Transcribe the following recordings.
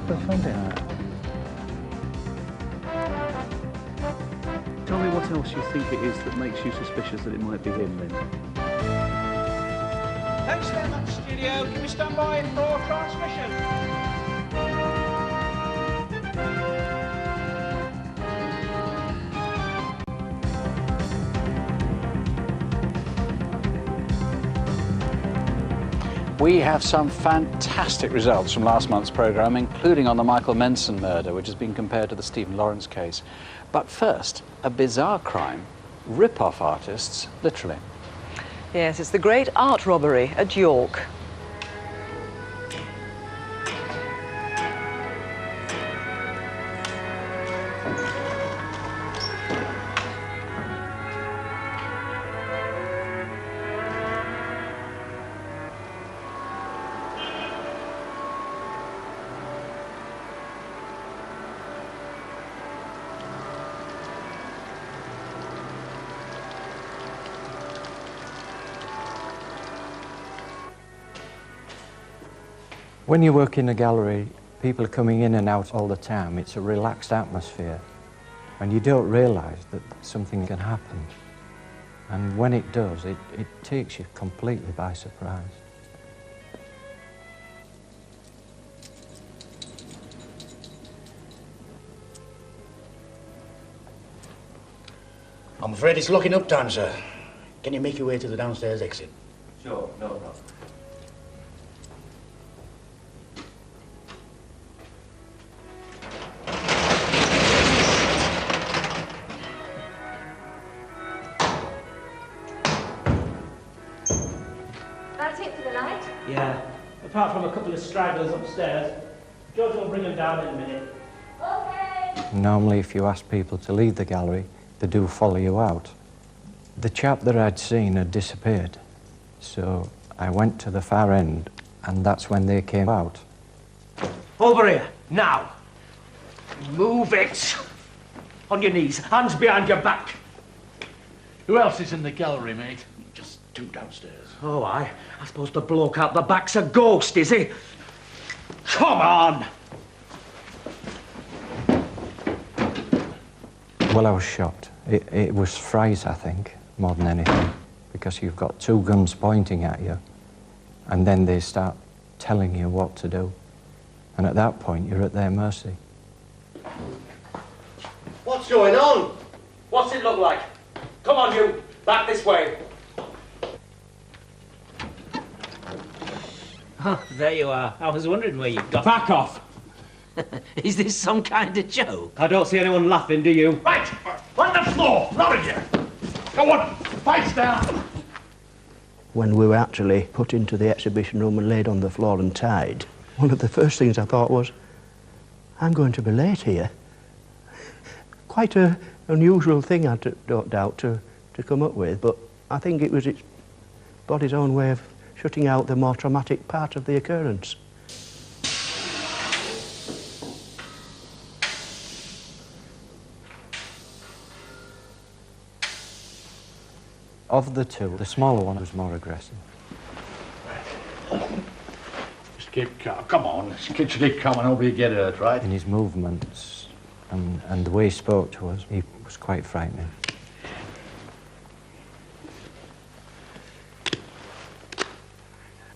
They found it. Tell me what else you think it is that makes you suspicious that it might be him, then. Thanks very much, studio. Can we stand by for transmission? We have some fantastic results from last month's programme, including on the Michael Menson murder, which has been compared to the Stephen Lawrence case. But first, a bizarre crime. Rip-off artists, literally. Yes, it's the great art robbery at York. When you work in a gallery, people are coming in and out all the time. It's a relaxed atmosphere, and you don't realise that something can happen. And when it does, it takes you completely by surprise. I'm afraid it's locking up time, sir. Can you make your way to the downstairs exit? Sure, no problem. That's it for the night? Yeah, apart from a couple of stragglers upstairs. George will bring them down in a minute. Okay. Normally, if you ask people to leave the gallery, they do follow you out. The chap that I'd seen had disappeared, so I went to the far end, and that's when they came out. Over here, now. Move it. On your knees, hands behind your back. Who else is in the gallery, mate? Just two downstairs. Oh, I suppose the bloke out the back's a ghost, is he? Come on! Well, I was shocked. It was fright, I think, more than anything, because you've got two guns pointing at you, and then they start telling you what to do. And at that point, you're at their mercy. What's going on? What's it look like? Come on, you. Back this way. Oh, there you are. I was wondering where you got... Back off! Is this some kind of joke? I don't see anyone laughing, do you? Right! On the floor! Not here! Go on! Face down! When we were actually put into the exhibition room and laid on the floor and tied, one of the first things I thought was, I'm going to be late here. Quite an unusual thing, I don't doubt, to come up with, but I think it was its body's own way of shutting out the more traumatic part of the occurrence. Of the two, the smaller one was more aggressive. Just keep calm. Come on, this kid should keep calm and nobody get hurt, right? In his movements and the way he spoke to us, he was quite frightening.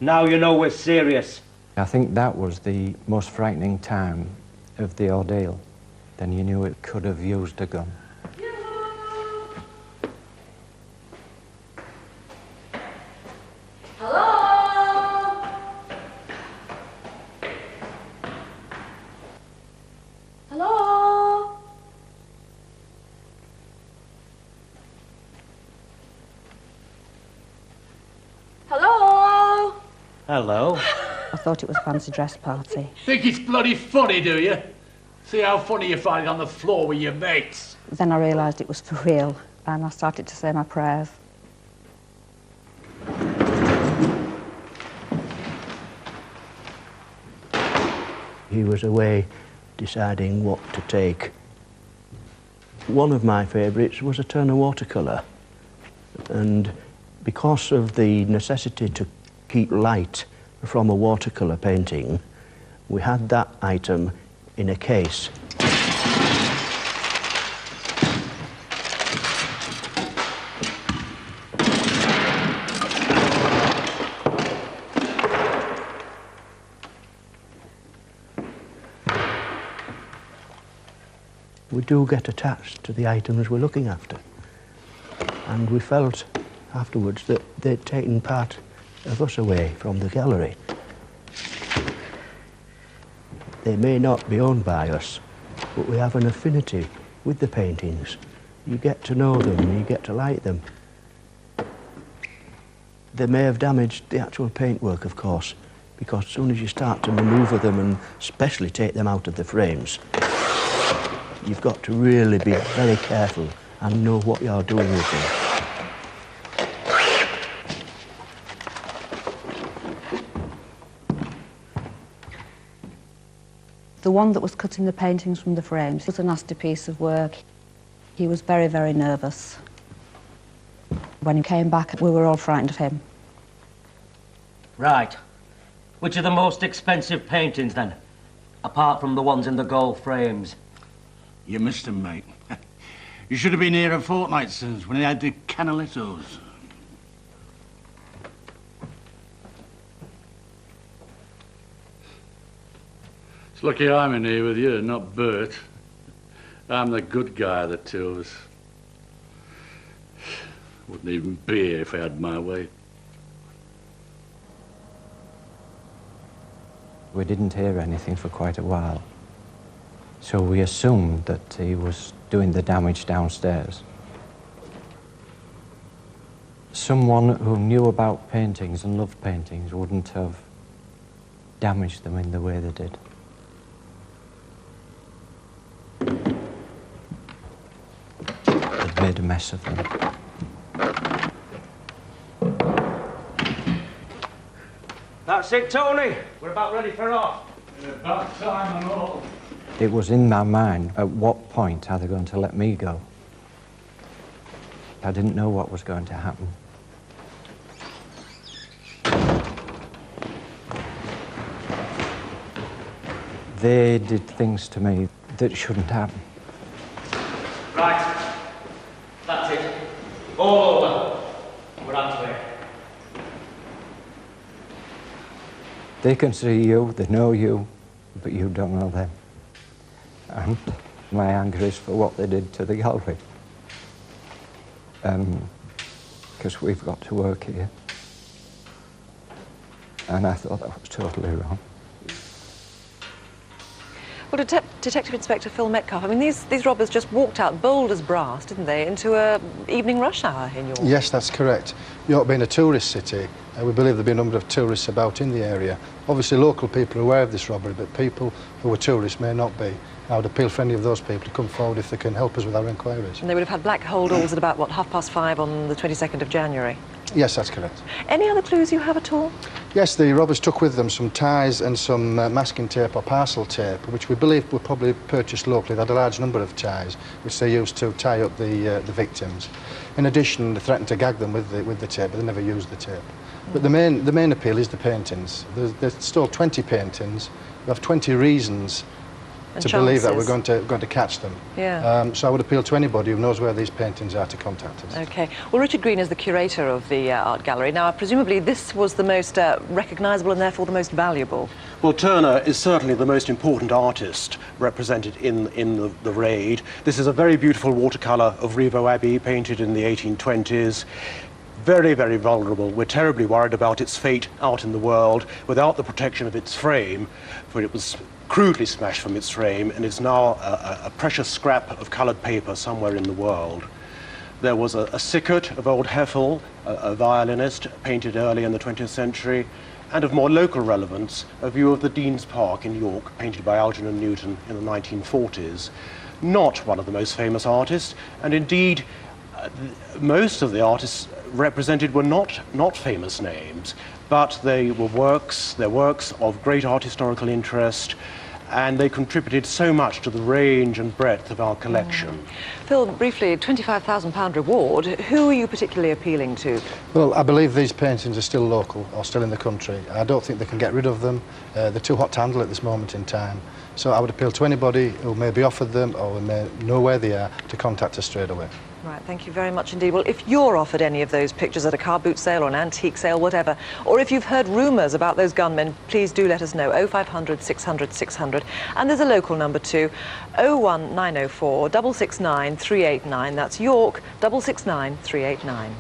Now you know we're serious. I think that was the most frightening time of the ordeal. Then you knew it could have used a gun. Hello? Hello? Hello? Hello. I thought it was a fancy dress party. Think it's bloody funny, do you? See how funny you find it on the floor with your mates. Then I realised it was for real, and I started to say my prayers. He was away deciding what to take. One of my favourites was a Turner watercolour, and because of the necessity to keep light from a watercolour painting, we had that item in a case. We do get attached to the items we're looking after. And we felt afterwards that they'd taken part of us away from the gallery. They may not be owned by us, but we have an affinity with the paintings. You get to know them and you get to like them. They may have damaged the actual paintwork, of course, because as soon as you start to manoeuvre them and especially take them out of the frames, you've got to really be very careful and know what you're doing with them. The one that was cutting the paintings from the frames was a nasty piece of work. He was very, very nervous. When he came back, we were all frightened of him. Right. Which are the most expensive paintings, then? Apart from the ones in the gold frames. You missed him, mate. You should have been here a fortnight since, when he had the Canalettos. It's lucky I'm in here with you, not Bert. I'm the good guy of the two of us. Wouldn't even be here if I had my way. We didn't hear anything for quite a while, so we assumed that he was doing the damage downstairs. Someone who knew about paintings and loved paintings wouldn't have damaged them in the way they did. They'd made a mess of them. That's it, Tony. We're about ready for off. About time and all. It was in my mind, at what point are they going to let me go? I didn't know what was going to happen. They did things to me that shouldn't happen. Right. That's it. All over. We're out of here. They can see you, they know you, but you don't know them. And my anger is for what they did to the gallery. Because we've got to work here. And I thought that was totally wrong. Well, Detective Inspector Phil Metcalf, I mean, these robbers just walked out bold as brass, didn't they, into a evening rush hour in York? Yes, that's correct. York being a tourist city, we believe there'll be a number of tourists about in the area. Obviously, local people are aware of this robbery, but people who are tourists may not be. I would appeal for any of those people to come forward if they can help us with our inquiries. And they would have had black holdalls at about, what, 5:30 on the 22nd of January? Yes, that's correct. Any other clues you have at all? Yes, the robbers took with them some ties and some masking tape or parcel tape, which we believe were probably purchased locally. They had a large number of ties, which they used to tie up the victims. In addition, they threatened to gag them with the tape, but they never used the tape. But the main appeal is the paintings. They stole 20 paintings. We have 20 reasons and to chances. believe that we're going to catch them. Yeah. So I would appeal to anybody who knows where these paintings are to contact us. OK. Well, Richard Green is the curator of the art gallery. Now, presumably this was the most recognisable and therefore the most valuable. Well, Turner is certainly the most important artist represented in the raid. This is a very beautiful watercolour of Rievaulx Abbey, painted in the 1820s. Very, very vulnerable. We're terribly worried about its fate out in the world without the protection of its frame, for it was crudely smashed from its frame and is now a precious scrap of coloured paper somewhere in the world. There was a Sickert of old Heffel, a violinist, painted early in the 20th century, and of more local relevance, a view of the Dean's Park in York, painted by Algernon Newton in the 1940s. Not one of the most famous artists, and indeed most of the artists represented were not famous names, but they were works of great art historical interest and they contributed so much to the range and breadth of our collection. Phil, briefly, £25,000 reward. Who are you particularly appealing to? Well, I believe these paintings are still local or still in the country. I don't think they can get rid of them. They're too hot to handle at this moment in time. So I would appeal to anybody who may be offered them or who may know where they are to contact us straight away. Right, thank you very much indeed. Well, if you're offered any of those pictures at a car boot sale or an antique sale, whatever, or if you've heard rumours about those gunmen, please do let us know. 0500 600 600. And there's a local number too, 01904 669 389. That's York, 669 389.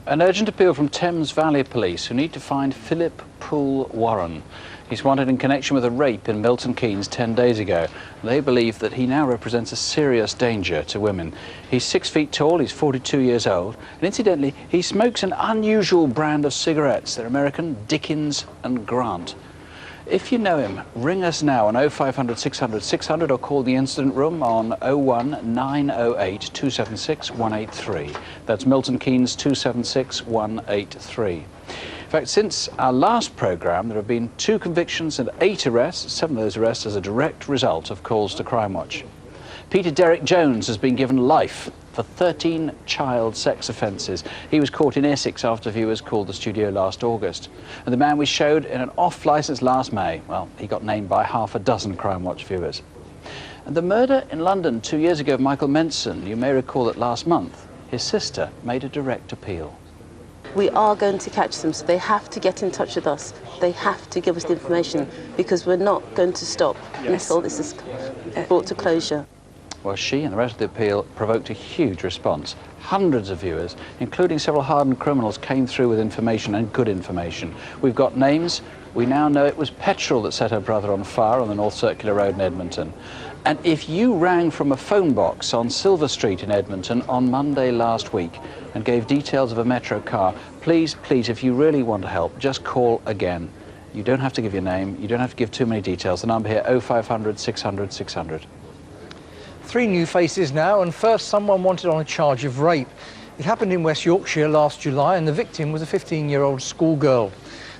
An urgent appeal from Thames Valley Police, who need to find Philip Poole Warren. He's wanted in connection with a rape in Milton Keynes 10 days ago. They believe that he now represents a serious danger to women. He's 6 feet tall, he's 42 years old, and incidentally, he smokes an unusual brand of cigarettes. They're American, Dickens and Grant. If you know him, ring us now on 0500 600 600 or call the incident room on 01908 276 183. That's Milton Keynes 276 183. In fact, since our last programme, there have been 2 convictions and 8 arrests, 7 of those arrests as a direct result of calls to Crimewatch. Peter Derek Jones has been given life for 13 child sex offences. He was caught in Essex after viewers called the studio last August. And the man we showed in an off-licence last May, well, he got named by half a dozen Crimewatch viewers. And the murder in London 2 years ago of Michael Menson, you may recall that last month, his sister made a direct appeal. We are going to catch them, so they have to get in touch with us. They have to give us the information, because we're not going to stop until this is brought to closure. Well, she and the rest of the appeal provoked a huge response. Hundreds of viewers, including several hardened criminals, came through with information, and good information. We've got names. We now know it was petrol that set her brother on fire on the North Circular Road in Edmonton. And if you rang from a phone box on Silver Street in Edmonton on Monday last week and gave details of a Metro car, please, please, if you really want to help, just call again. You don't have to give your name. You don't have to give too many details. The number here, 0500 600 600. 3 new faces now, and first, someone wanted on a charge of rape. It happened in West Yorkshire last July, and the victim was a 15-year-old schoolgirl.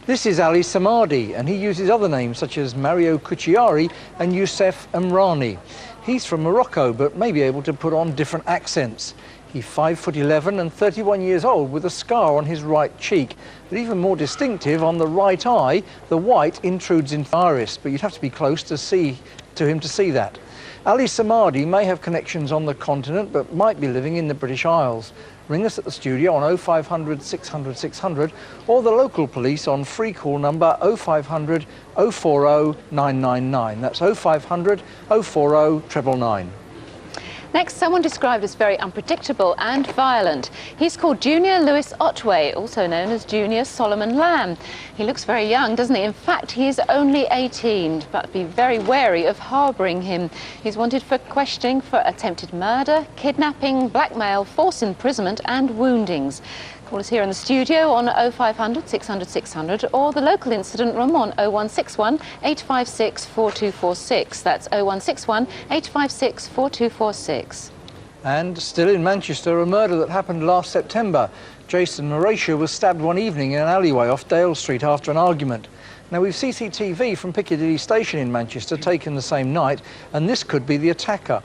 This is Ali Samadi, and he uses other names such as Mario Cucciari and Youssef Amrani. He's from Morocco, but may be able to put on different accents. He's 5'11" and 31 years old, with a scar on his right cheek. But even more distinctive, on the right eye, the white intrudes into the iris, but you'd have to be close to him to see that. Ali Samadi may have connections on the continent, but might be living in the British Isles. Ring us at the studio on 0500 600 600 or the local police on free call number 0500 040 999. That's 0500 040 999. Next, someone described as very unpredictable and violent. He's called Junior Lewis Otway, also known as Junior Solomon Lamb. He looks very young, doesn't he? In fact, he is only 18, but be very wary of harbouring him. He's wanted for questioning for attempted murder, kidnapping, blackmail, forced imprisonment and woundings. Call us here in the studio on 0500 600 600 or the local incident room on 0161 856 4246. That's 0161 856 4246. And still in Manchester, a murder that happened last September. Jason Horatio was stabbed one evening in an alleyway off Dale Street after an argument. Now, we've CCTV from Piccadilly Station in Manchester taken the same night, and this could be the attacker.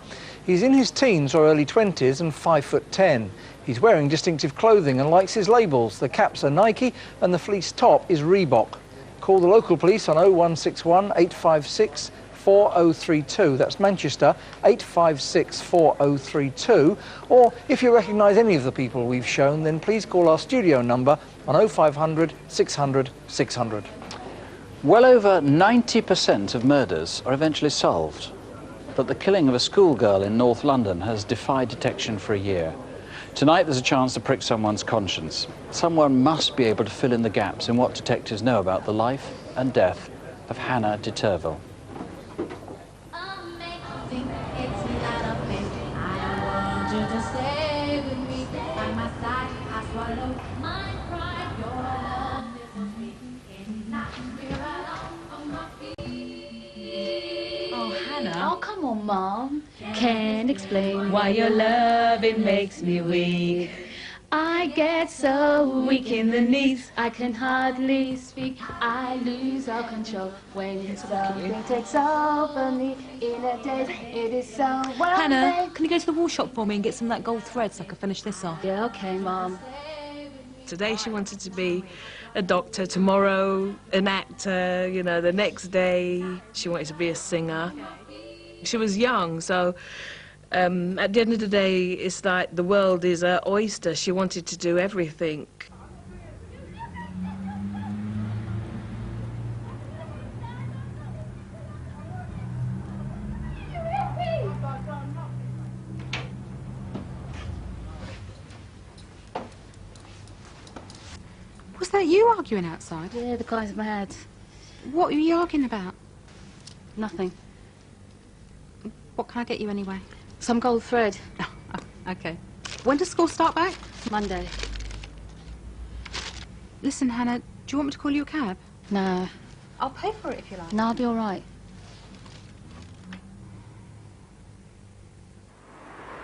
He's in his teens or early 20s and 5'10". He's wearing distinctive clothing and likes his labels. The caps are Nike and the fleece top is Reebok. Call the local police on 0161 856 4032. That's Manchester, 856 4032. Or if you recognise any of the people we've shown, then please call our studio number on 0500 600 600. Well over 90% of murders are eventually solved. But the killing of a schoolgirl in North London has defied detection for a year. Tonight there's a chance to prick someone's conscience. Someone must be able to fill in the gaps in what detectives know about the life and death of Hannah Deterville. Oh, come on, Mom. Can't explain why your love, it makes me weak. I get so weak in the knees, I can hardly speak. I lose all control when something takes over me in a day. It is so well. Hannah, can you go to the wool shop for me and get some of that gold thread so I can finish this off? Yeah, okay, Mum. Today she wanted to be a doctor, tomorrow an actor, you know, the next day she wanted to be a singer. She was young, so at the end of the day, it's like the world is her oyster. She wanted to do everything. Was that you arguing outside? Yeah, the guy's mad. What were you arguing about? Nothing. What can I get you anyway? Some gold thread. Okay. When does school start back? Monday. Listen, Hannah, do you want me to call you a cab? No. I'll pay for it if you like. No, I'll be all right.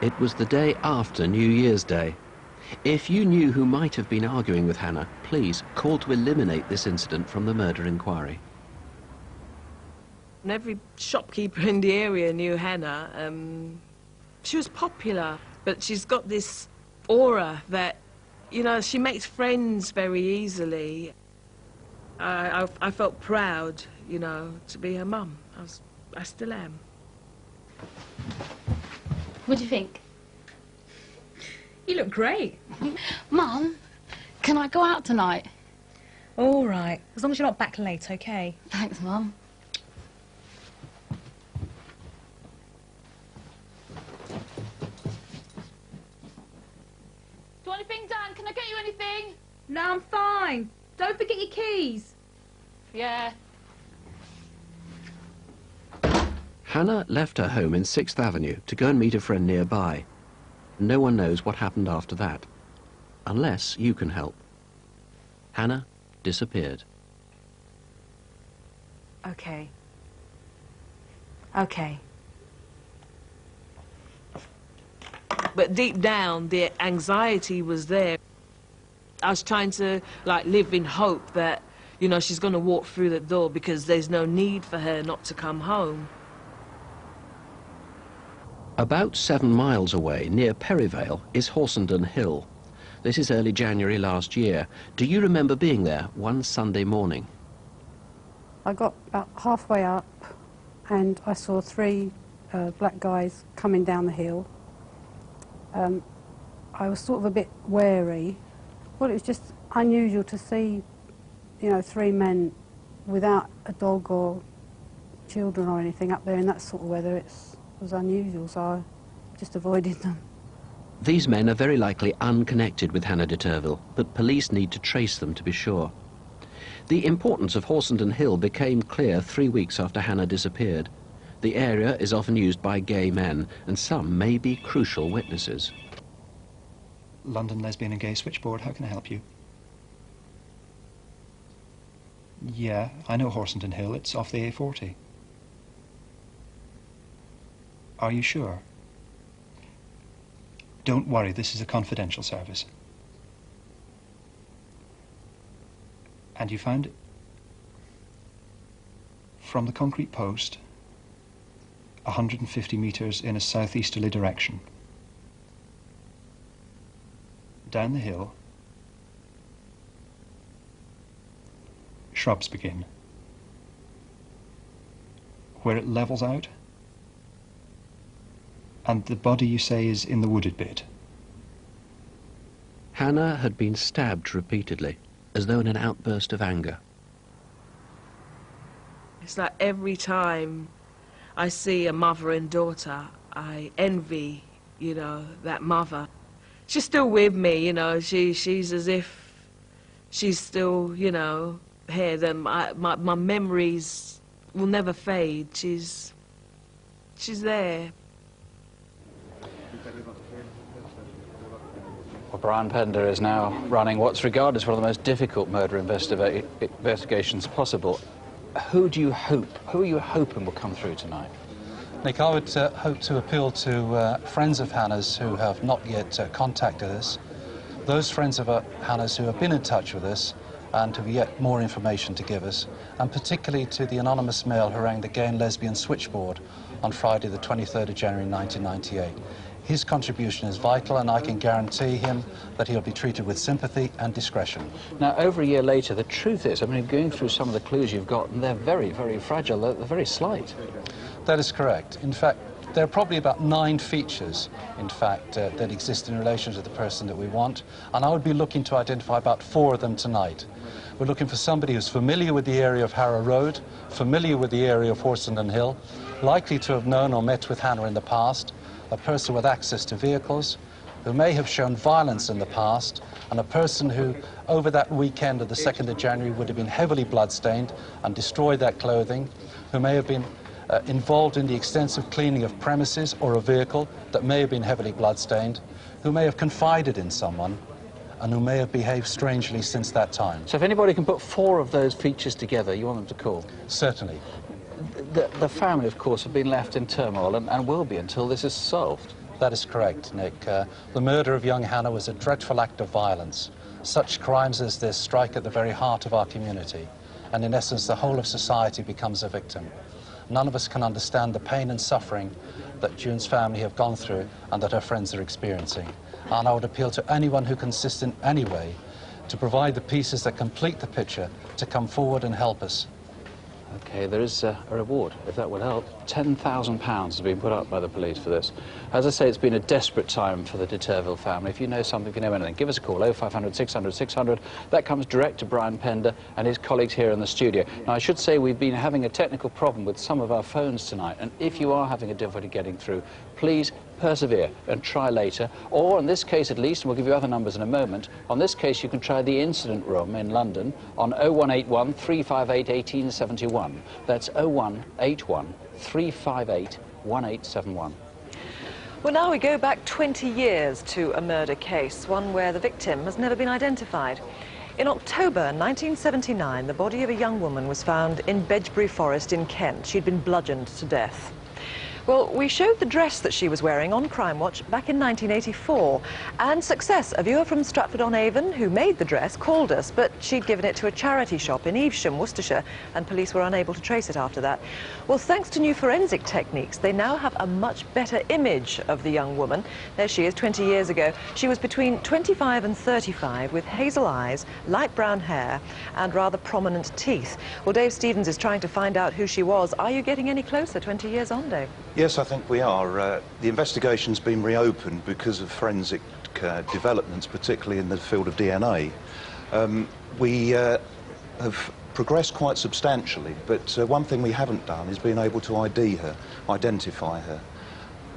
It was the day after New Year's Day. If you knew who might have been arguing with Hannah, please call to eliminate this incident from the murder inquiry. And every shopkeeper in the area knew Hannah. She was popular, but she's got this aura that, you know, she makes friends very easily. I felt proud, you know, to be her mum. I still am. What do you think? You look great. Mum, can I go out tonight? All right, as long as you're not back late, okay? Thanks, Mum. Do you want anything done? Can I get you anything? No, I'm fine. Don't forget your keys. Yeah. Hannah left her home in 6th Avenue to go and meet a friend nearby. No one knows what happened after that, unless you can help. Hannah disappeared. Okay. Okay. But deep down, the anxiety was there. I was trying to, like, live in hope that, you know, she's going to walk through the door because there's no need for her not to come home. About 7 miles away, near Perivale, is Horsenden Hill. This is early January last year. Do you remember being there one Sunday morning? I got about halfway up and I saw 3 black guys coming down the hill. I was sort of a bit wary. Well, it was just unusual to see, you know, 3 men without a dog or children or anything up there in that sort of weather. It was unusual, so I just avoided them. These men are very likely unconnected with Hannah Deterville, but police need to trace them to be sure. The importance of Horsenden Hill became clear 3 weeks after Hannah disappeared. The area is often used by gay men, and some may be crucial witnesses. London Lesbian and Gay Switchboard, how can I help you? Yeah, I know Horsenden Hill, it's off the A40. Are you sure? Don't worry, this is a confidential service. And you found it? From the concrete post, 150 metres in a southeasterly direction. Down the hill, shrubs begin. Where it levels out, and the body, you say, is in the wooded bit. Hannah had been stabbed repeatedly, as though in an outburst of anger. It's like every time I see a mother and daughter, I envy, you know, that mother. She's still with me, you know, she's as if she's still, you know, here. My memories will never fade. She's there. Well, Brian Pender is now running what's regarded as one of the most difficult murder investigations possible. Who are you hoping will come through tonight? Nick, I would hope to appeal to friends of Hannah's who have not yet contacted us, those friends of Hannah's who have been in touch with us and who have yet more information to give us, and particularly to the anonymous male who rang the gay and lesbian switchboard on Friday the 23rd of January 1998. His contribution is vital, and I can guarantee him that he'll be treated with sympathy and discretion. Now, over a year later, the truth is, I mean, going through some of the clues you've got, and they're very, very fragile, they're very slight. That is correct. In fact, there are probably about 9 features, in fact, that exist in relation to the person that we want, and I would be looking to identify about 4 of them tonight. We're looking for somebody who's familiar with the area of Harrow Road, familiar with the area of Horsenden Hill, likely to have known or met with Hannah in the past, a person with access to vehicles, who may have shown violence in the past, and a person who, over that weekend of the 2nd of January, would have been heavily bloodstained and destroyed that clothing, who may have been involved in the extensive cleaning of premises or a vehicle that may have been heavily bloodstained, who may have confided in someone, and who may have behaved strangely since that time. So if anybody can put 4 of those features together, you want them to call? Certainly. The family, of course, have been left in turmoil and will be until this is solved. That is correct, Nick. The murder of young Hannah was a dreadful act of violence. Such crimes as this strike at the very heart of our community, and in essence the whole of society becomes a victim. None of us can understand the pain and suffering that June's family have gone through and that her friends are experiencing. And I would appeal to anyone who can assist in any way to provide the pieces that complete the picture to come forward and help us. OK, there is a reward, if that would help. £10,000 has been put up by the police for this. As I say, it's been a desperate time for the Deterville family. If you know something, if you know anything, give us a call, 0500 600 600. That comes direct to Brian Pender and his colleagues here in the studio. Now, I should say we've been having a technical problem with some of our phones tonight, and if you are having a difficulty getting through, please persevere and try later, or in this case at least, and we'll give you other numbers in a moment, on this case you can try the incident room in London on 0181 358 1871. That's 0181 358 1871. Well, now we go back 20 years to a murder case, one where the victim has never been identified. In October 1979, the body of a young woman was found in Bedgebury Forest in Kent. She'd been bludgeoned to death. Well, we showed the dress that she was wearing on Crimewatch back in 1984, and success. A viewer from Stratford-on-Avon who made the dress called us, but she'd given it to a charity shop in Evesham, Worcestershire, and police were unable to trace it after that. Well, thanks to new forensic techniques, they now have a much better image of the young woman. There she is 20 years ago. She was between 25 and 35, with hazel eyes, light brown hair, and rather prominent teeth. Well, Dave Stevens is trying to find out who she was. Are you getting any closer 20 years on, Dave? Yes, I think we are. The investigation's been reopened because of forensic developments, particularly in the field of DNA. We have progressed quite substantially, but one thing we haven't done is been able to ID her, identify her.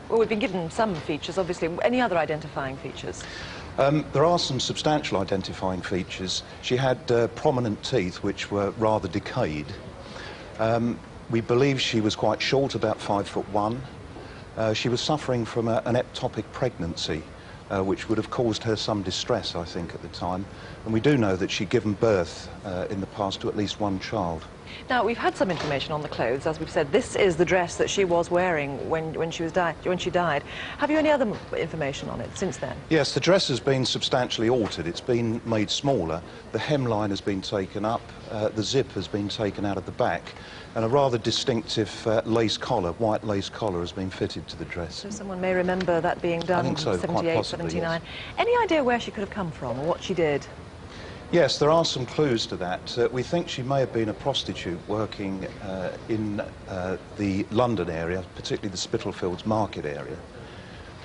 Well, we've been given some features, obviously. Any other identifying features? There are some substantial identifying features. She had prominent teeth which were rather decayed. We believe she was quite short, about 5'1". She was suffering from an ectopic pregnancy, which would have caused her some distress, I think, at the time. And we do know that she'd given birth in the past to at least 1 child. Now, we've had some information on the clothes. As we've said, this is the dress that she was wearing when she died. Have you any other information on it since then? Yes, the dress has been substantially altered. It's been made smaller. The hemline has been taken up. The zip has been taken out of the back. And a rather distinctive lace collar, white lace collar, has been fitted to the dress. So someone may remember that being done in 78, 79. Yes. Any idea where she could have come from or what she did? Yes, there are some clues to that. We think she may have been a prostitute working in the London area, particularly the Spitalfields Market area.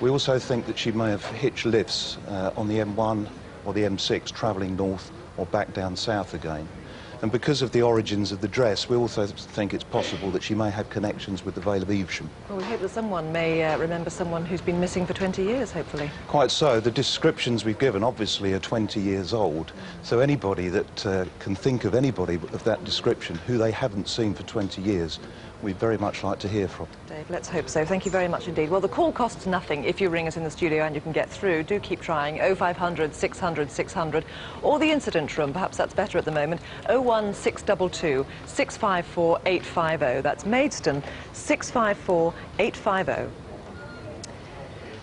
We also think that she may have hitched lifts on the M1 or the M6, travelling north or back down south again. And because of the origins of the dress, we also think it's possible that she may have connections with the Vale of Evesham. Well, we hope that someone may remember someone who's been missing for 20 years, hopefully. Quite so. The descriptions we've given, obviously, are 20 years old. So anybody that can think of anybody of that description who they haven't seen for 20 years, we'd very much like to hear from. Dave, let's hope so. Thank you very much indeed. Well, the call costs nothing if you ring us in the studio and you can get through. Do keep trying. 0500 600 600 or the incident room. Perhaps that's better at the moment. 01622 654 850. That's Maidstone 654 850.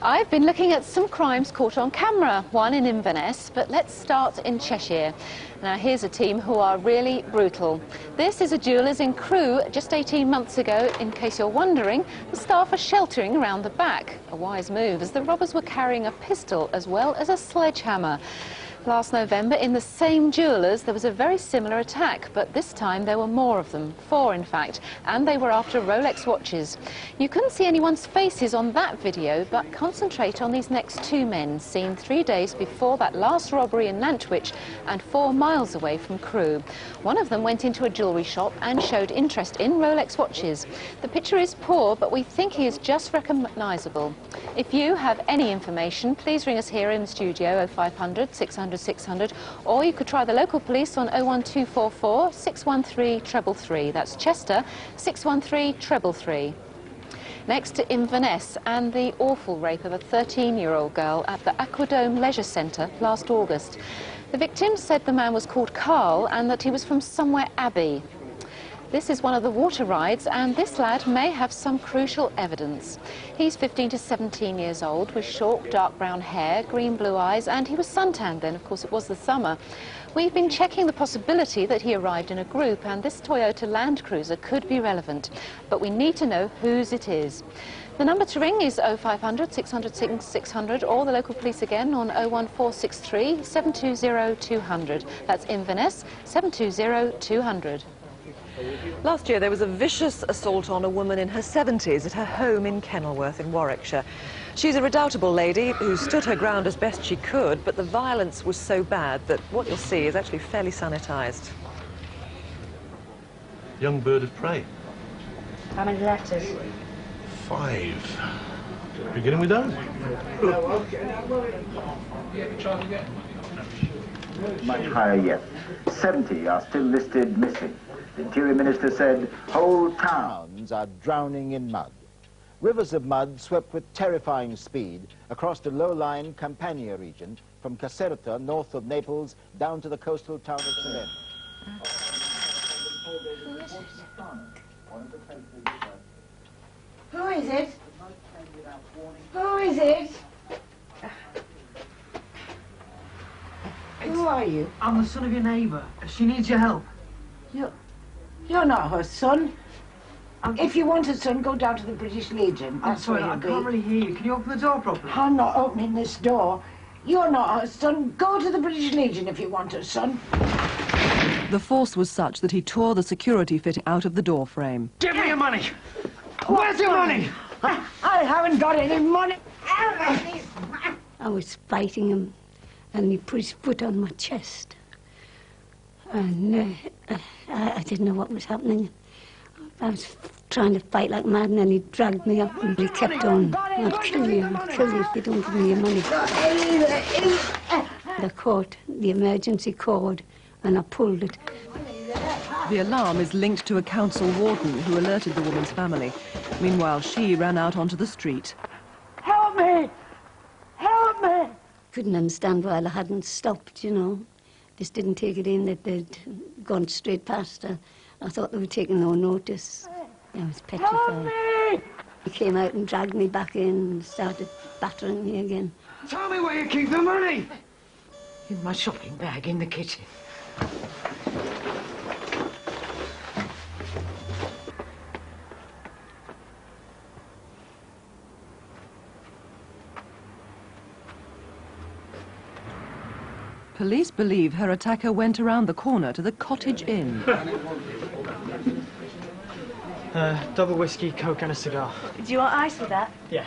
I've been looking at some crimes caught on camera, one in Inverness, but let's start in Cheshire. Now here's a team who are really brutal. This is a jeweller's in Crewe just 18 months ago. In case you're wondering, the staff are sheltering around the back. A wise move, as the robbers were carrying a pistol as well as a sledgehammer. Last November, in the same jeweller's, there was a very similar attack, but this time there were more of them, 4 in fact, and they were after Rolex watches. You couldn't see anyone's faces on that video, but concentrate on these next 2 men, seen 3 days before that last robbery in Nantwich and 4 miles away from Crewe. One of them went into a jewellery shop and showed interest in Rolex watches. The picture is poor, but we think he is just recognisable. If you have any information, please ring us here in the studio, 0500 600 600, or you could try the local police on 01244 613 333. That's Chester 613 333. Next to Inverness and the awful rape of a 13-year-old girl at the Aquadome Leisure Centre last August. The victim said the man was called Carl and that he was from somewhere Abbey. This is one of the water rides, and this lad may have some crucial evidence. He's 15 to 17 years old, with short, dark brown hair, green-blue eyes, and he was suntanned then. Of course, it was the summer. We've been checking the possibility that he arrived in a group, and this Toyota Land Cruiser could be relevant. But we need to know whose it is. The number to ring is 0500 600 600, or the local police again on 01463 720 200. That's Inverness 720 200. Last year there was a vicious assault on a woman in her 70s at her home in Kenilworth in Warwickshire. She's a redoubtable lady who stood her ground as best she could, but the violence was so bad that what you'll see is actually fairly sanitised. Young bird of prey. How many letters? 5. Beginning with those. Much higher yet. 70 are still listed missing. The Interior Minister said whole towns are drowning in mud. Rivers of mud swept with terrifying speed across the low-lying Campania region from Caserta, north of Naples, down to the coastal town of Salem. Who is it? Who is it? Who are you? I'm the son of your neighbour. She needs your help. You're not her son. If you want a son, go down to the British Legion. I'm That's sorry, where I you'll can't really hear you. Can you open the door properly? I'm not opening this door. You're not her son. Go to the British Legion if you want a son. The force was such that he tore the security fitting out of the door frame. Give me your money! Where's your money? I haven't got any money. I was fighting him, and he put his foot on my chest. And I didn't know what was happening. I was trying to fight like mad, and then he dragged me up, and he kept on. I'll kill you if you don't give me your money. I caught the emergency cord, and I pulled it. The alarm is linked to a council warden who alerted the woman's family. Meanwhile, she ran out onto the street. Help me! Help me! Couldn't understand why I hadn't stopped, you know. Just didn't take it in that they'd gone straight past her. I thought they were taking no notice. I was petrified. He came out and dragged me back in and started battering me again. Tell me where you keep the money! In my shopping bag in the kitchen. Police believe her attacker went around the corner to the Cottage Inn. Double whiskey, Coke and a cigar. Do you want ice with that? Yeah.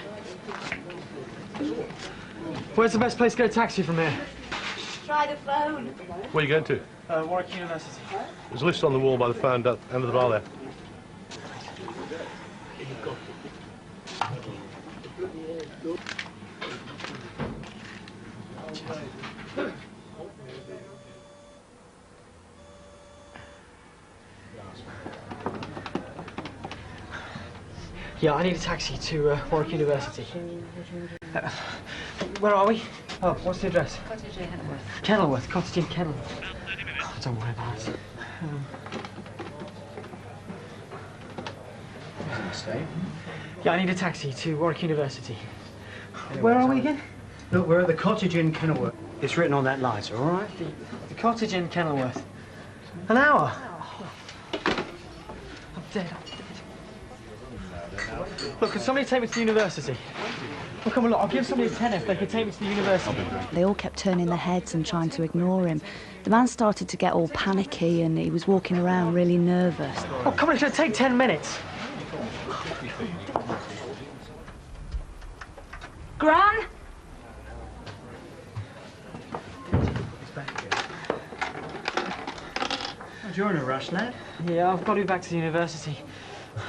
Where's the best place to get a taxi from here? Try the phone. Where are you going to? Warwick University. There's a list on the wall by the phone at the end of the bar there. Yeah, I need a taxi to Warwick University. Where are we? Oh, what's the address? Cottage in Kenilworth. Kenilworth, Cottage in Kenilworth. Oh, don't worry about it. Yeah, I need a taxi to Warwick University. Where are we again? Look, we're at the cottage in Kenilworth. It's written on that lighter, all right? The cottage in Kenilworth. An hour? I'm dead. Look, can somebody take me to the university? Well, come on, look, I'll give somebody a tenner if they could take me to the university. They all kept turning their heads and trying to ignore him. The man started to get all panicky and he was walking around really nervous. Oh, come on, it's going to take 10 minutes. Gran? Oh, you're in a rush, lad. Yeah, I've got to be back to the university.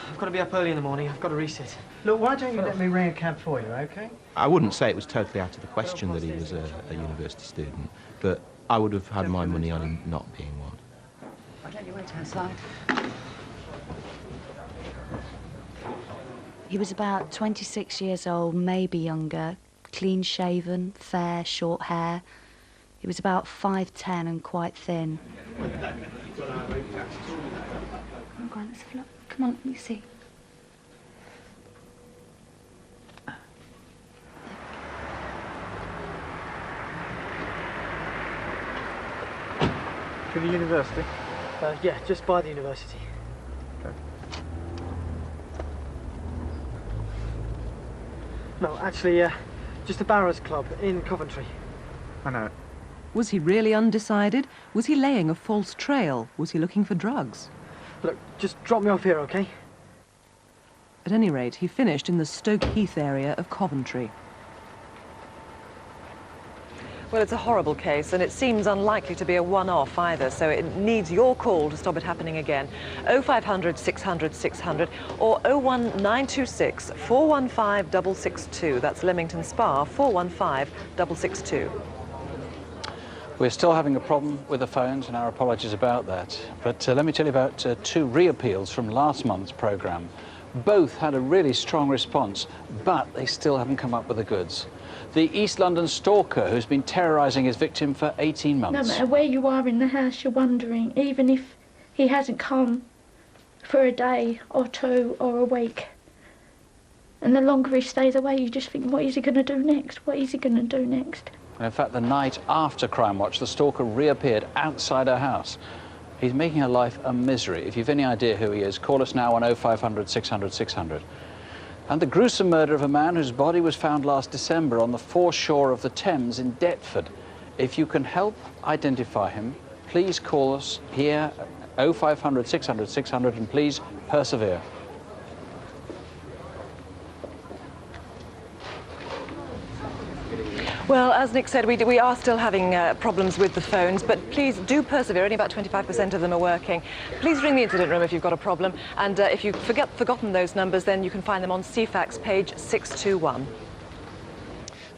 I've got to be up early in the morning. I've got to resit. Look, why don't you let me ring a cab for you, OK? I wouldn't say it was totally out of the question that he was a university student, but I would have had my money on him not being one. Why don't you wait outside? He was about 26 years old, maybe younger, clean-shaven, fair, short hair. He was about 5'10" and quite thin. Come on, Gran, let's have a look. Come on, let me see. To the university? Yeah, just by the university. Okay. No, actually, just a barrows club in Coventry. I know. Was he really undecided? Was he laying a false trail? Was he looking for drugs? Look, just drop me off here, OK? At any rate, he finished in the Stoke Heath area of Coventry. Well, it's a horrible case, and it seems unlikely to be a one-off either, so it needs your call to stop it happening again. 0500 600 600 or 01926 415 662. That's Leamington Spa, 415 662. We're still having a problem with the phones, and our apologies about that. But let me tell you about two reappeals from last month's programme. Both had a really strong response, but they still haven't come up with the goods. The East London stalker who's been terrorising his victim for 18 months. No matter where you are in the house, you're wondering, even if he hasn't come for a day or two or a week. And the longer he stays away, you just think, what is he going to do next? What is he going to do next? And in fact, the night after Crimewatch, the stalker reappeared outside her house. He's making her life a misery. If you've any idea who he is, call us now on 0500 600 600. And the gruesome murder of a man whose body was found last December on the foreshore of the Thames in Deptford. If you can help identify him, please call us here, 0500 600 600, and please persevere. Well, as Nick said, we are still having problems with the phones, but please do persevere. Only about 25% of them are working. Please ring the incident room if you've got a problem, and if you've forgotten those numbers, then you can find them on CFAX page 621.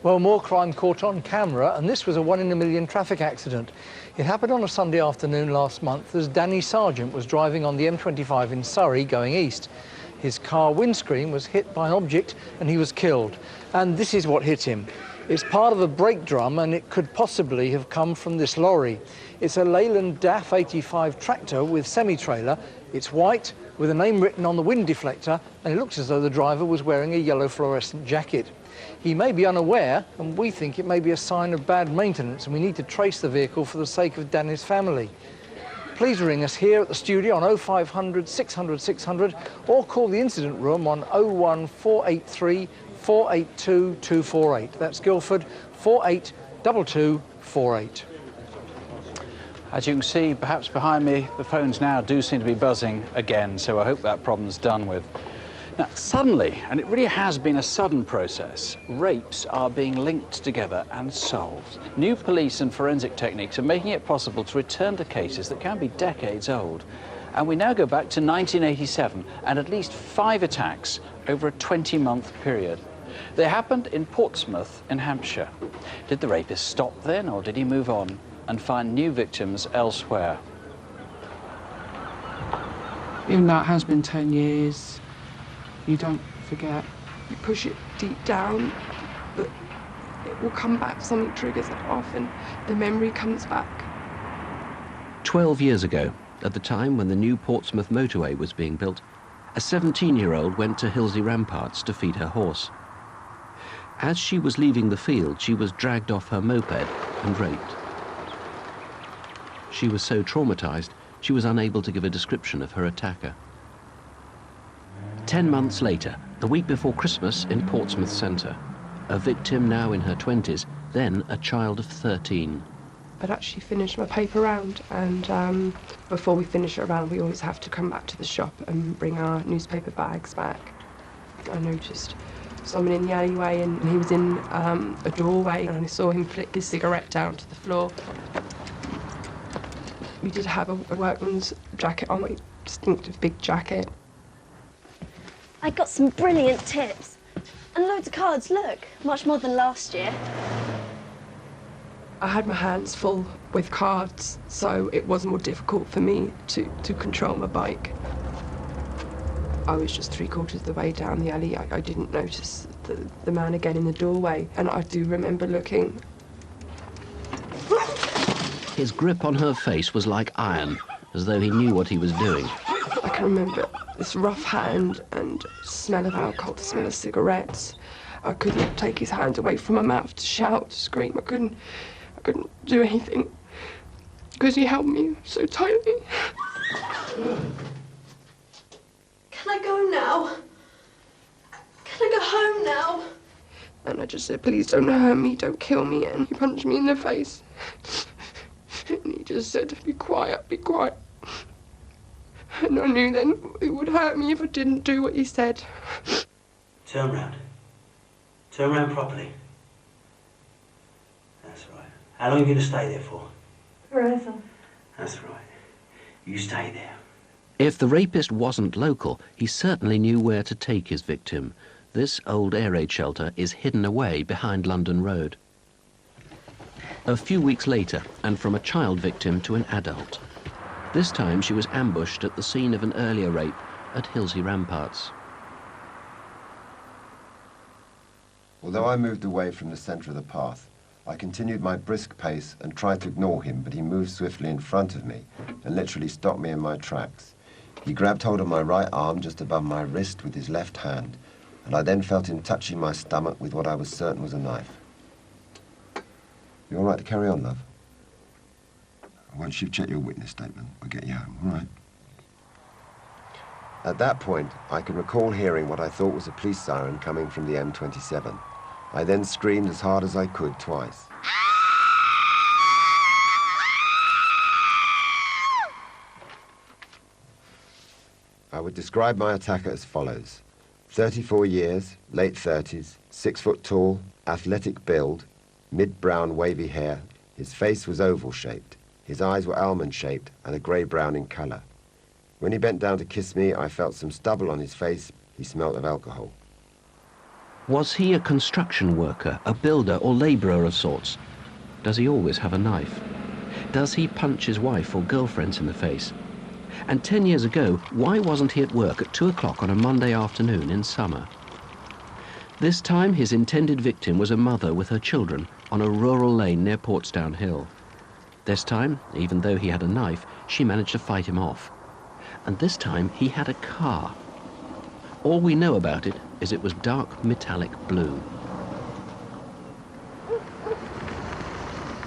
Well, more crime caught on camera, and this was a 1 in a million traffic accident. It happened on a Sunday afternoon last month as Danny Sargent was driving on the M25 in Surrey going east. His car windscreen was hit by an object and he was killed. And this is what hit him. It's part of a brake drum, and it could possibly have come from this lorry. It's a Leyland DAF 85 tractor with semi-trailer. It's white, with a name written on the wind deflector, and it looks as though the driver was wearing a yellow fluorescent jacket. He may be unaware, and we think it may be a sign of bad maintenance, and we need to trace the vehicle for the sake of Danny's family. Please ring us here at the studio on 0500 600 600, or call the incident room on 01483 482 248. That's Guildford, 482248. As you can see, perhaps behind me, the phones now do seem to be buzzing again, so I hope that problem's done with. Now, suddenly, and it really has been a sudden process, rapes are being linked together and solved. New police and forensic techniques are making it possible to return to cases that can be decades old. And we now go back to 1987 and at least 5 attacks over a 20-month period. They happened in Portsmouth in Hampshire. Did the rapist stop then, or did he move on and find new victims elsewhere? Even though it has been 10 years, you don't forget. You push it deep down, but it will come back. Something triggers it off and the memory comes back. 12 years ago, at the time when the new Portsmouth motorway was being built, a 17-year-old went to Hillsey Ramparts to feed her horse. As she was leaving the field, she was dragged off her moped and raped. She was so traumatized, she was unable to give a description of her attacker. 10 months later, the week before Christmas in Portsmouth Centre, a victim now in her 20s, then a child of 13. I'd actually finished my paper round, and before we finish it around, we always have to come back to the shop and bring our newspaper bags back. I noticed someone in the alleyway, and he was in a doorway, and I saw him flick his cigarette down to the floor. We did have a workman's jacket on, a distinctive big jacket. I got some brilliant tips. And loads of cards, look. Much more than last year. I had my hands full with cards, so it was more difficult for me to control my bike. I was just 3/4 of the way down the alley. I didn't notice the man again in the doorway, and I do remember looking. His grip on her face was like iron, as though he knew what he was doing. I can remember this rough hand and smell of alcohol, the smell of cigarettes. I couldn't take his hand away from my mouth to shout, to scream. I couldn't do anything because he held me so tightly. Can I go now? Can I go home now? And I just said, please don't hurt me, don't kill me. And he punched me in the face. And he just said, be quiet, be quiet. And I knew then it would hurt me if I didn't do what he said. Turn round. Turn round properly. That's right. How long are you going to stay there for? Forever. That's right. You stay there. If the rapist wasn't local, he certainly knew where to take his victim. This old air raid shelter is hidden away behind London Road. A few weeks later, and from a child victim to an adult. This time she was ambushed at the scene of an earlier rape at Hilsey Ramparts. Although I moved away from the centre of the path, I continued my brisk pace and tried to ignore him, but he moved swiftly in front of me and literally stopped me in my tracks. He grabbed hold of my right arm just above my wrist with his left hand, and I then felt him touching my stomach with what I was certain was a knife. You all right to carry on, love? Once you've checked your witness statement, we'll get you home, all right? At that point, I can recall hearing what I thought was a police siren coming from the M27. I then screamed as hard as I could twice. I would describe my attacker as follows. 34 years, late 30s, 6 foot tall, athletic build, mid-brown wavy hair. His face was oval-shaped. His eyes were almond-shaped and a grey-brown in colour. When he bent down to kiss me, I felt some stubble on his face. He smelt of alcohol. Was he a construction worker, a builder or labourer of sorts? Does he always have a knife? Does he punch his wife or girlfriends in the face? And 10 years ago, why wasn't he at work at 2 o'clock on a Monday afternoon in summer? This time, his intended victim was a mother with her children on a rural lane near Portsdown Hill. This time, even though he had a knife, she managed to fight him off. And this time, he had a car. All we know about it is it was dark metallic blue.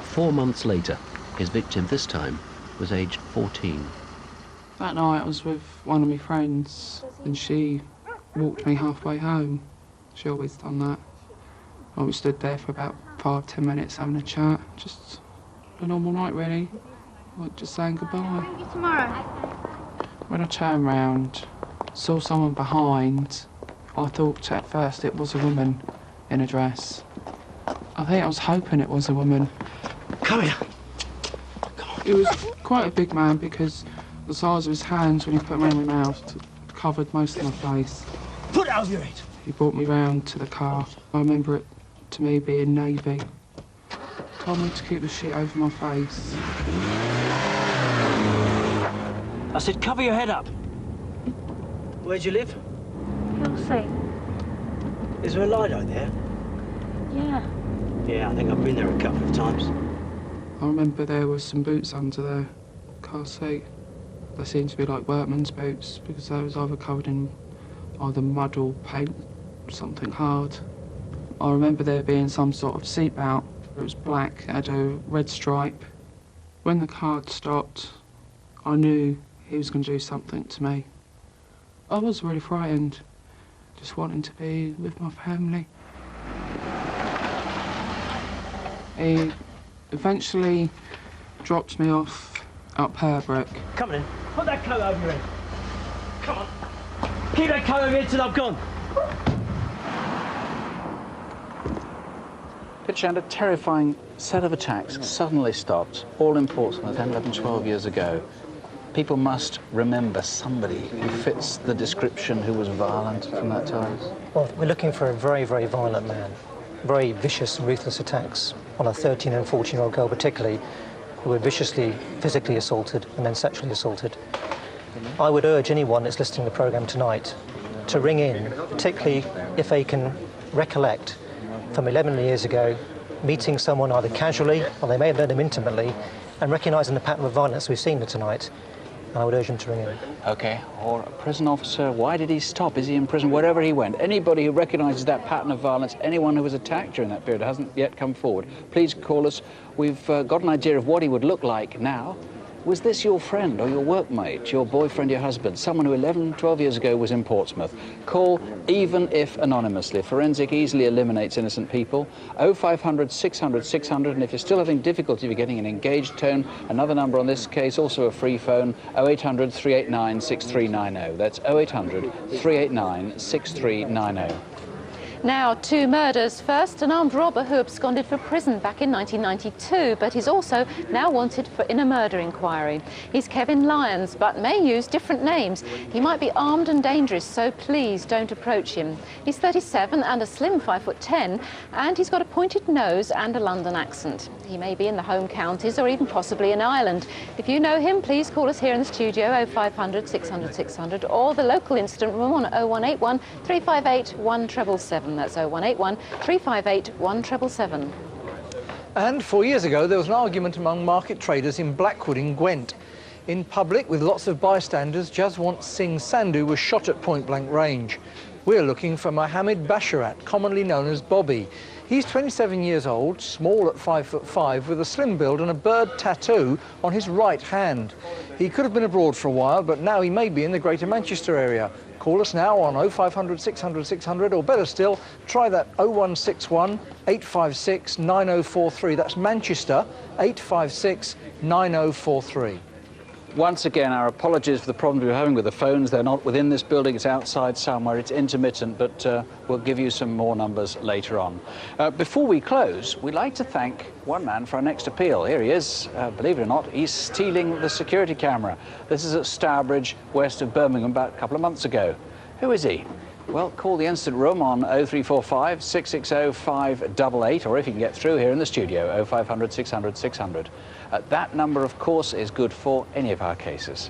4 months later, his victim this time was aged 14. That night I was with one of my friends and she walked me halfway home. She always done that. We stood there for about 5–10 minutes having a chat. Just a normal night really. Like just saying goodbye. See you tomorrow. When I turned round, saw someone behind, I thought at first it was a woman in a dress. I think I was hoping it was a woman. Come here. He was quite a big man because the size of his hands when he put them in my mouth covered most of my face. Put it out of your head. He brought me round to the car. I remember it to me being navy. Told me to keep the shit over my face. I said, cover your head up. Where'd you live? You'll see. Is there a lido there? Yeah. Yeah, I think I've been there a couple of times. I remember there were some boots under the car seat. They seemed to be like workman's boots because they was either covered in either mud or paint, something hard. I remember there being some sort of seatbelt. It was black, had a red stripe. When the car stopped, I knew he was going to do something to me. I was really frightened, just wanting to be with my family. He eventually dropped me off up Herbrook. Come on in. Put that coat over your head. Come on. Keep that coat over your head till I've gone. Picture and a terrifying set of attacks suddenly stopped, all in Portsmouth 10, 11, 12 years ago. People must remember somebody who fits the description who was violent from that time. Well, we're looking for a very, very violent man. Very vicious and ruthless attacks on a 13 and 14-year-old girl particularly, who were viciously physically assaulted and then sexually assaulted. I would urge anyone that's listening to the programme tonight to ring in, particularly if they can recollect from 11 years ago, meeting someone either casually or they may have known them intimately, and recognising the pattern of violence we've seen here tonight. And I would urge them to ring in. OK, or a prison officer, why did he stop? Is he in prison? Wherever he went, anybody who recognises that pattern of violence, anyone who was attacked during that period hasn't yet come forward, please call us. We've got an idea of what he would look like now. Was this your friend or your workmate, your boyfriend, your husband, someone who 11, 12 years ago was in Portsmouth? Call, even if anonymously. Forensic easily eliminates innocent people. 0500 600 600, and if you're still having difficulty with getting an engaged tone, another number on this case, also a free phone, 0800 389 6390. That's 0800 389 6390. Now, 2 murders. First, an armed robber who absconded from prison back in 1992, but he's also now wanted in a murder inquiry. He's Kevin Lyons, but may use different names. He might be armed and dangerous, so please don't approach him. He's 37 and a slim 5'10", and he's got a pointed nose and a London accent. He may be in the home counties or even possibly in Ireland. If you know him, please call us here in the studio, 0500 600 600, or the local incident room on 0181 358 1777. That's 0181 358 1777. And 4 years ago, there was an argument among market traders in Blackwood in Gwent. In public, with lots of bystanders, Jaswant Singh Sandhu was shot at point-blank range. We're looking for Mohammed Basharat, commonly known as Bobby. He's 27 years old, small at 5'5", with a slim build and a bird tattoo on his right hand. He could have been abroad for a while, but now he may be in the Greater Manchester area. Call us now on 0500 600 600, or better still, try that 0161 856 9043. That's Manchester, 856 9043. Once again, our apologies for the problems we were having with the phones. They're not within this building, it's outside somewhere, it's intermittent, but we'll give you some more numbers later on. Before we close, we'd like to thank one man for our next appeal. Here he is, believe it or not, he's stealing the security camera. This is at Stourbridge, west of Birmingham, about a couple of months ago. Who is he? Well, call the incident room on 0345 660 588, or if you can get through here in the studio, 0500 600 600. That number, of course, is good for any of our cases.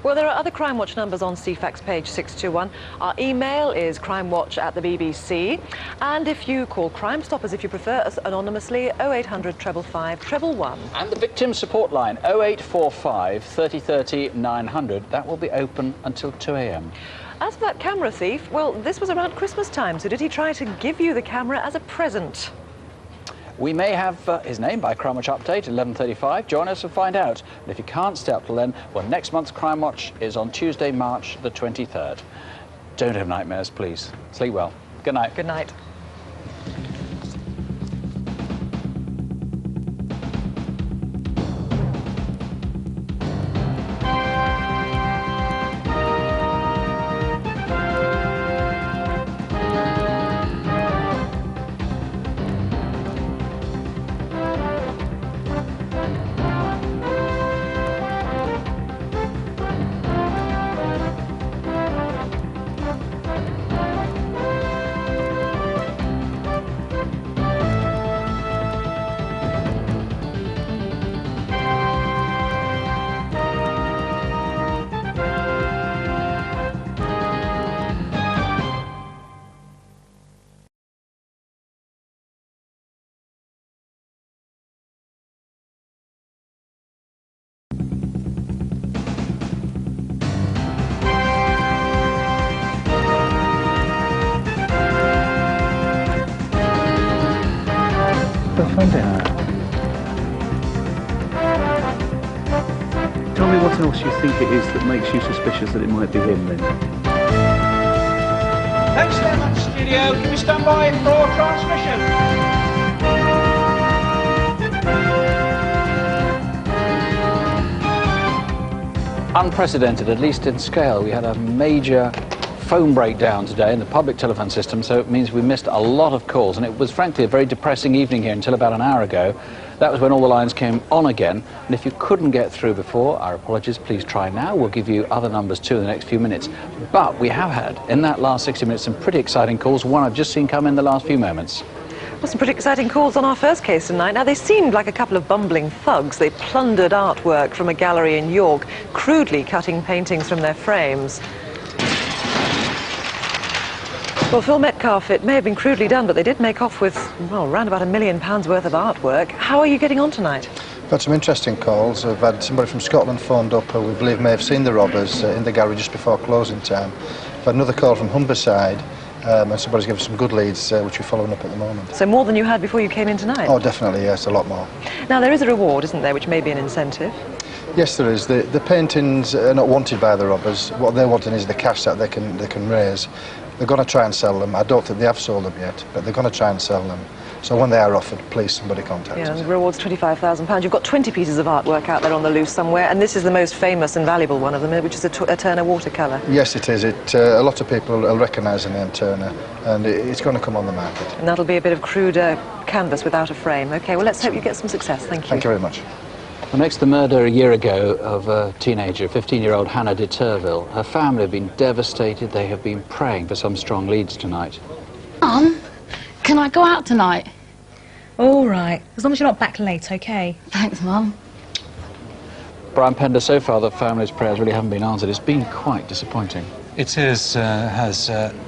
Well, there are other Crime Watch numbers on CFAX page 621. Our email is crimewatch@the.bbc. And if you call Crime Stoppers, if you prefer, us anonymously, 0800 555 111. And the victim support line, 0845 30 30 900. That will be open until 2 a.m. As for that camera thief, well, this was around Christmas time, so did he try to give you the camera as a present? We may have his name by Crime Watch Update, 11:35. Join us and find out. And if you can't stay up till then, well, next month's Crime Watch is on Tuesday, March the 23rd. Don't have nightmares, please. Sleep well. Good night. Good night. isn't it? Tell me what else you think it is that makes you suspicious that it might be him, then. Next time on the studio, can we stand by for transmission? Unprecedented, at least in scale. We had a major phone breakdown today in the public telephone system, so it means we missed a lot of calls, and it was frankly a very depressing evening here until about an hour ago. That was when all the lines came on again, and if you couldn't get through before, our apologies, please try now. We'll give you other numbers too in the next few minutes. But we have had, in that last 60 minutes, some pretty exciting calls, one I've just seen come in the last few moments. Well, some pretty exciting calls on our first case tonight. Now, they seemed like a couple of bumbling thugs. They plundered artwork from a gallery in York, crudely cutting paintings from their frames. Well, Phil Metcalf, it may have been crudely done, but they did make off with, well, around about £1 million worth of artwork. How are you getting on tonight? We've had some interesting calls. We've had somebody from Scotland phoned up who we believe may have seen the robbers in the gallery just before closing time. We've had another call from Humberside, and somebody's given us some good leads, which we're following up at the moment. So more than you had before you came in tonight? Oh, definitely, yes, a lot more. Now, there is a reward, isn't there, which may be an incentive? Yes, there is. The paintings are not wanted by the robbers. What they're wanting is the cash that they can raise. They're going to try and sell them. I don't think they have sold them yet, but they're going to try and sell them. So when they are offered, please, somebody contact us. Yeah, the reward's £25,000. You've got 20 pieces of artwork out there on the loose somewhere, and this is the most famous and valuable one of them, which is a Turner watercolour. Yes, it is. A lot of people will recognise the name Turner, and it's going to come on the market. And that'll be a bit of cruder canvas without a frame. OK, well, let's hope you get some success. Thank you. Thank you very much. Well, next, the murder a year ago of a teenager, 15-year-old Hannah Deterville. Her family have been devastated. They have been praying for some strong leads tonight. Can I go out tonight? All right, as long as you're not back late, OK? Thanks, Mum. Brian Pender, so far the family's prayers really haven't been answered. It's been quite disappointing. It is,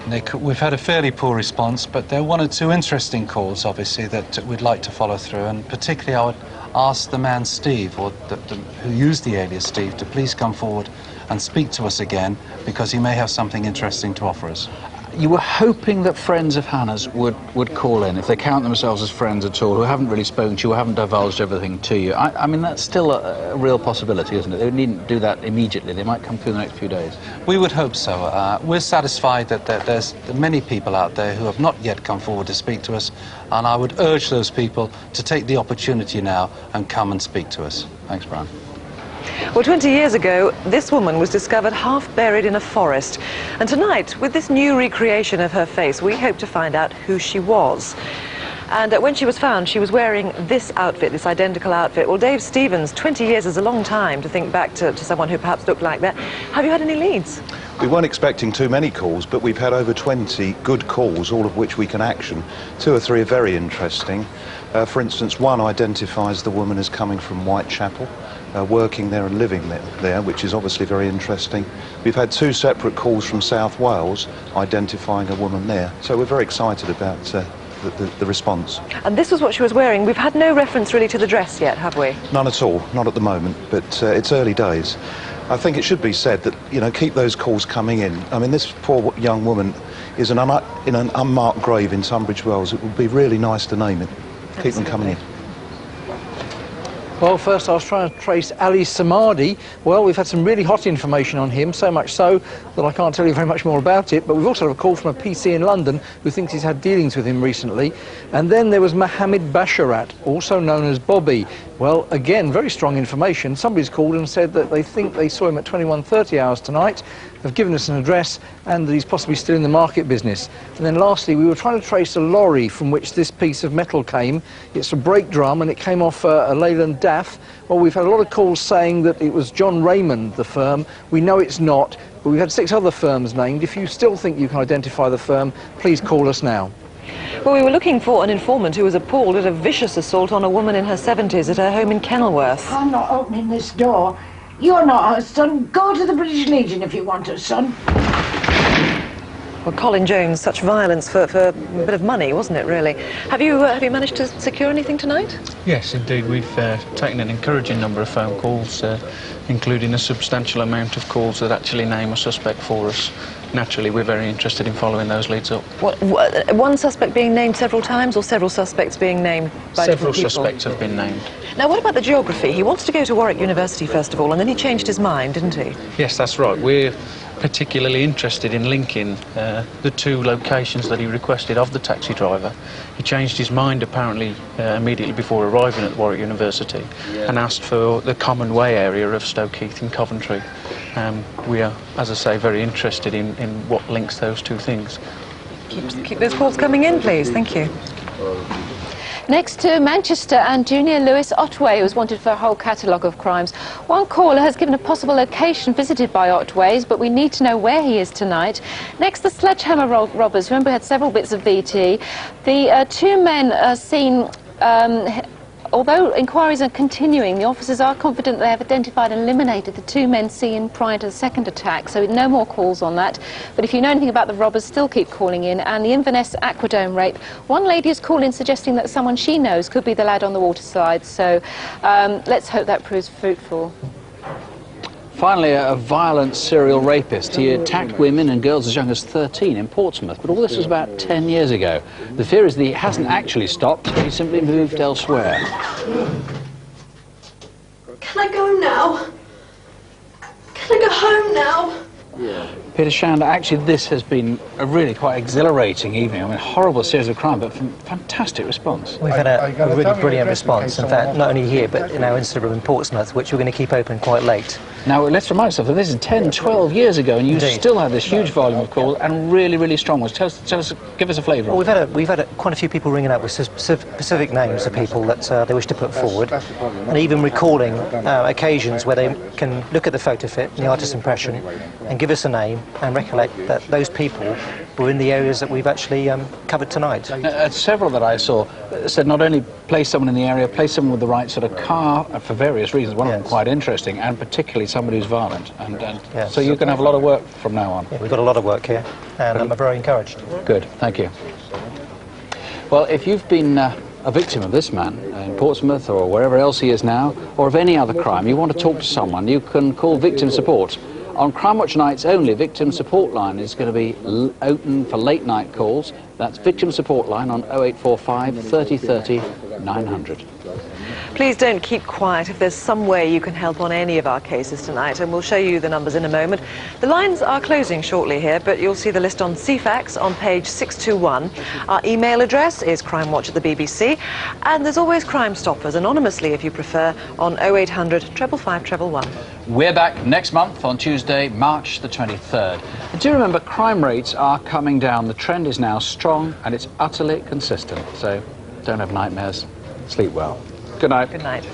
Nick. We've had a fairly poor response, but there are one or two interesting calls, obviously, that we'd like to follow through, and particularly I would ask the man Steve, or who used the alias Steve, to please come forward and speak to us again, because he may have something interesting to offer us. You were hoping that friends of Hannah's would call in, if they count themselves as friends at all, who haven't really spoken to you, who haven't divulged everything to you. I mean, that's still a real possibility, isn't it? They needn't do that immediately. They might come through the next few days. We would hope so. We're satisfied that there's many people out there who have not yet come forward to speak to us, and I would urge those people to take the opportunity now and come and speak to us. Thanks, Brian. Well, 20 years ago, this woman was discovered half buried in a forest. And tonight, with this new recreation of her face, we hope to find out who she was. And when she was found, she was wearing this outfit, this identical outfit. Well, Dave Stevens, 20 years is a long time to think back to someone who perhaps looked like that. Have you had any leads? We weren't expecting too many calls, but we've had over 20 good calls, all of which we can action. 2 or 3 are very interesting. For instance, one identifies the woman as coming from Whitechapel, working there and living there, which is obviously very interesting. We've had 2 separate calls from South Wales identifying a woman there. So we're very excited about the response. And this was what she was wearing. We've had no reference really to the dress yet, have we? None at all, not at the moment, but it's early days. I think it should be said that, you know, keep those calls coming in. I mean, this poor young woman is in an unmarked grave in Tunbridge Wells. It would be really nice to name it. Keep them coming in. Well, first I was trying to trace Ali Samadi. Well, we've had some really hot information on him, so much so that I can't tell you very much more about it, but we've also had a call from a PC in London who thinks he's had dealings with him recently. And then there was Mohammed Basharat, also known as Bobby. Well, again, very strong information. Somebody's called and said that they think they saw him at 21:30 hours tonight. They've given us an address and that he's possibly still in the market business. And then lastly, we were trying to trace a lorry from which this piece of metal came. It's a brake drum and it came off a Leyland DAF. Well, we've had a lot of calls saying that it was John Raymond, the firm. We know it's not, but we've had 6 other firms named. If you still think you can identify the firm, please call us now. Well, we were looking for an informant who was appalled at a vicious assault on a woman in her 70s at her home in Kenilworth. I'm not opening this door. You're not her son. Go to the British Legion if you want her, son. Well, Colin Jones, such violence for a bit of money, wasn't it, really? Have you managed to secure anything tonight? Yes, indeed. We've taken an encouraging number of phone calls, including a substantial amount of calls that actually name a suspect for us. naturally we're very interested in following those leads up. One suspect being named several times, or several suspects being named by Several different people? suspects have been named. Now, what about the geography? He wanted to go to Warwick University first of all, and then he changed his mind, didn't he? Yes, that's right. We're particularly interested in linking the two locations that he requested of the taxi driver. He changed his mind apparently immediately before arriving at Warwick University and asked for the Common Way area of Stoke Heath in Coventry. We are, as I say, very interested in what links those two things. Keep those calls coming in, please. Thank you. Next to Manchester and Junior Lewis Otway, who was wanted for a whole catalogue of crimes. One caller has given a possible location visited by Otway's, but we need to know where he is tonight. Next, the sledgehammer robbers. Remember, we had several bits of VT. The two men are seen... although inquiries are continuing, the officers are confident they have identified and eliminated the two men seen prior to the second attack, so no more calls on that. But if you know anything about the robbers, still keep calling in. And the Inverness Aquadome rape, one lady has called in suggesting that someone she knows could be the lad on the waterside, so let's hope that proves fruitful. Finally, a violent serial rapist. He attacked women and girls as young as 13 in Portsmouth, but all this was about 10 years ago. The fear is that he hasn't actually stopped, he simply moved elsewhere. Can I go now? Can I go home now? Peter Shand, actually this has been a really quite exhilarating evening. I mean, horrible series of crime, but fantastic response. We've had a really brilliant response, in fact, not only here, but in our incident room in Portsmouth, which we're going to keep open quite late. Now, let's remind ourselves that this is 10, 12 years ago, and you still have this huge volume of calls, and really, really strong ones. Tell us, give us a flavour. Well, we've had quite a few people ringing up with specific names of people that they wish to put forward, and even recalling occasions where they can look at the photo fit, the artist's impression, and give us a name, and recollect that those people were in the areas that we've actually covered tonight. Several that I saw said not only place someone in the area, place someone with the right sort of car, for various reasons, one of them quite interesting, and particularly somebody who's violent. And so you can have a lot of work from now on. Yeah, we've got a lot of work here, and I'm very encouraged. Good, thank you. Well, if you've been a victim of this man in Portsmouth or wherever else he is now, or of any other crime, you want to talk to someone, you can call Victim Support. On Crimewatch nights only, Victim Support Line is going to be open for late night calls. That's Victim Support Line on 0845 30 30 900. Please don't keep quiet if there's some way you can help on any of our cases tonight, and we'll show you the numbers in a moment. The lines are closing shortly here, but you'll see the list on CFAX on page 621. Our email address is crimewatch@the.bbc, and there's always Crime Stoppers, anonymously if you prefer, on 0800 555 111. We're back next month on Tuesday, March the 23rd. And do remember, crime rates are coming down. The trend is now strong, and it's utterly consistent. So don't have nightmares. Sleep well. Good night. Good night.